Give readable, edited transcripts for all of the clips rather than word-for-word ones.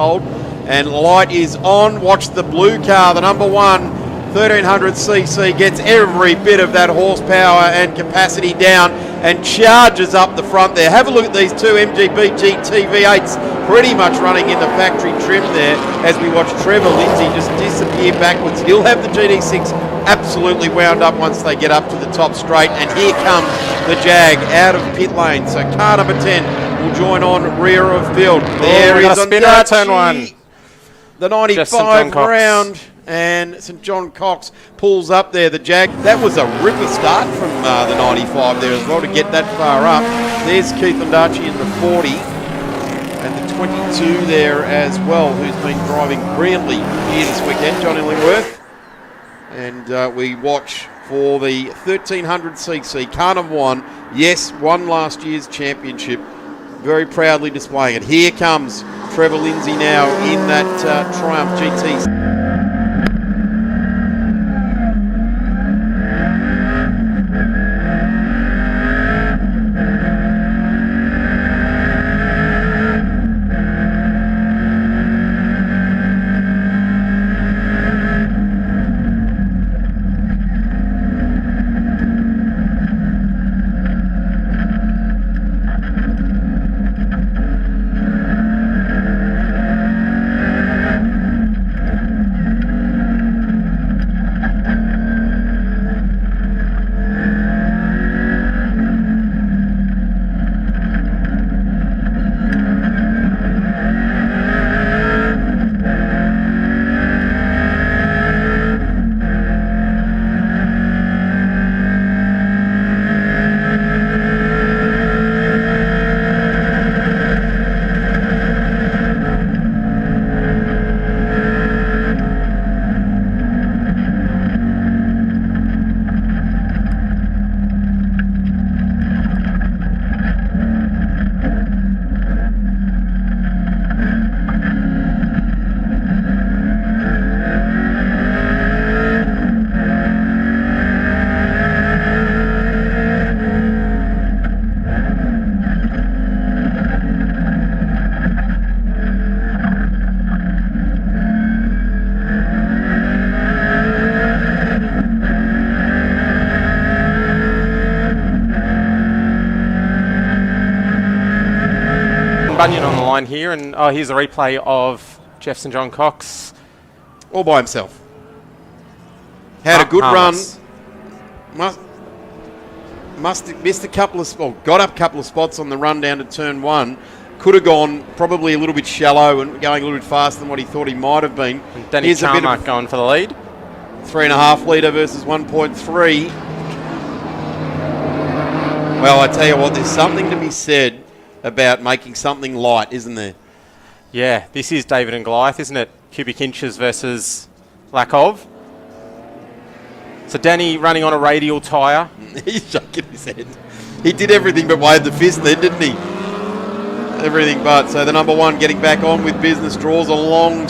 And light is on. Watch the blue car, the number one, 1300cc, gets every bit of that horsepower and capacity down and charges up the front there. Have a look at these two MGB GT V8s pretty much running in the factory trim there as we watch Trevor Lindsay just disappear backwards. He'll have the GT6 absolutely wound up once they get up to the top straight, and here comes the Jag out of pit lane. So car number 10 will join on rear of field. There is on turn one. The 95 round, and St John Cox pulls up there. The Jag, that was a ripper start from the 95 there as well to get that far up. There's Keith Ondaatje in the 40 and the 22 there as well, who's been driving brilliantly here this weekend, Johnny Lingworth. And we watch for the 1300cc car number one. Yes, won last year's championship. Very proudly displaying it. Here comes Trevor Lindsay now in that Triumph GT. Bunyan on the line here, and here's a replay of Jeff St John Cox all by himself. Had a good harmless run. Must have missed a couple of got up a couple of spots on the run down to turn one. Could have gone probably a little bit shallow and going a little bit faster than what he thought he might have been. And Danny Charnock going for the lead. 3.5 litre versus 1.3. Well, I tell you what, there's something to be said about making something light, isn't there? Yeah, this is David and Goliath, isn't it? Cubic inches versus lack of. So Danny running on a radial tyre. He's shaking his head. He did everything but wave the fist then, didn't he? Everything but. So the number one getting back on with business, draws a long...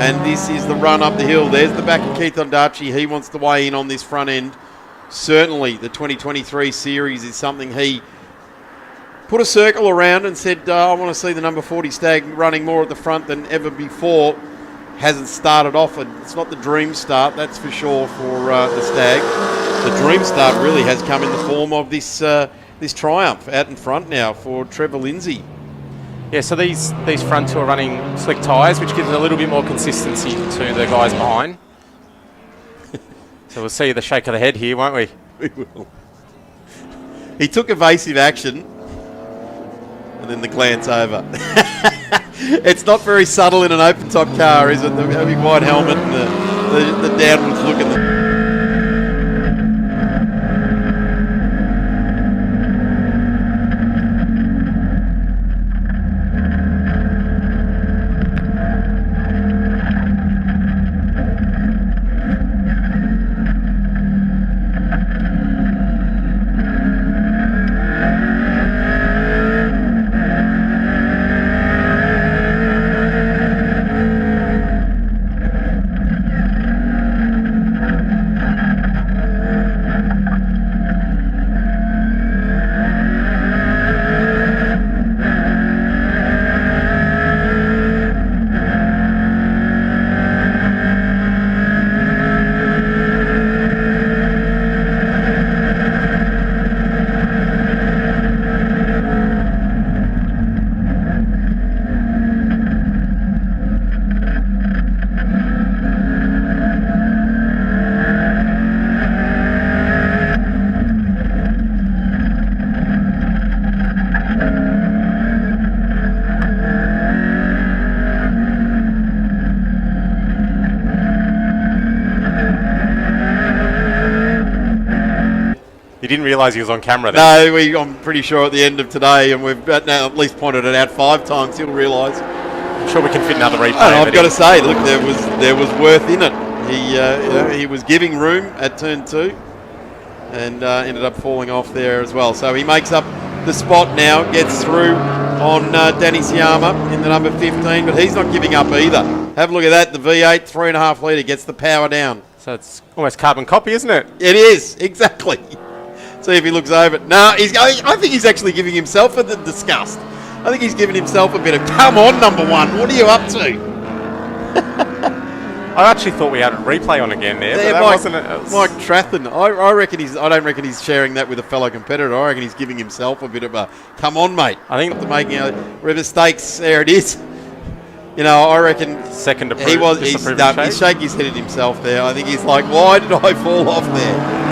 And this is the run up the hill. There's the back of Keith Ondaatje. He wants to weigh in on this front end. Certainly the 2023 series is something he put a circle around and said, I want to see the number 40 Stag running more at the front than ever before. Hasn't started off, and it's not the dream start, that's for sure, for the Stag. The dream start really has come in the form of this this Triumph out in front now for Trevor Lindsay. Yeah, so these front two are running slick tyres, which gives a little bit more consistency to the guys behind. So we'll see the shake of the head here, won't we? We will. He took evasive action. And then the glance over. It's not very subtle in an open-top car, is it? The big white helmet and the downwards look at the... You didn't realise he was on camera then? No, I'm pretty sure at the end of today, and we've now at least pointed it out 5 times, he'll realise. I'm sure we can fit another replay. I've got to say, look, there was worth in it. He was giving room at turn 2 and ended up falling off there as well. So he makes up the spot now, gets through on Danny Siama in the number 15, but he's not giving up either. Have a look at that, the V8, 3.5 litre, gets the power down. So it's almost carbon copy, isn't it? It is, exactly. See if he looks over. No, I think he's actually giving himself a disgust. I think he's giving himself a bit of, come on, number 1, what are you up to? I actually thought we had a replay on again there, but that wasn't it. Mike Trathen, I reckon I don't reckon he's sharing that with a fellow competitor. I reckon he's giving himself a bit of a, come on, mate. I think after making a River Stakes, there it is. You know, I reckon second to prove, he's shaking his head at himself there. I think he's like, why did I fall off there?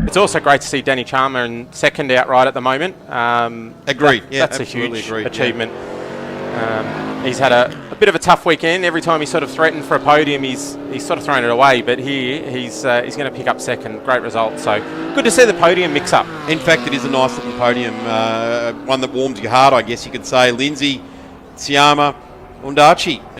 It's also great to see Danny Chalmer in second outright at the moment. Agreed. That's a huge achievement. He's had a bit of a tough weekend. Every time he sort of threatened for a podium, he's sort of thrown it away. But here, he's going to pick up second. Great result. So good to see the podium mix up. In fact, it is a nice looking podium. One that warms your heart, I guess you could say. Lindsay, Siama, Undachi.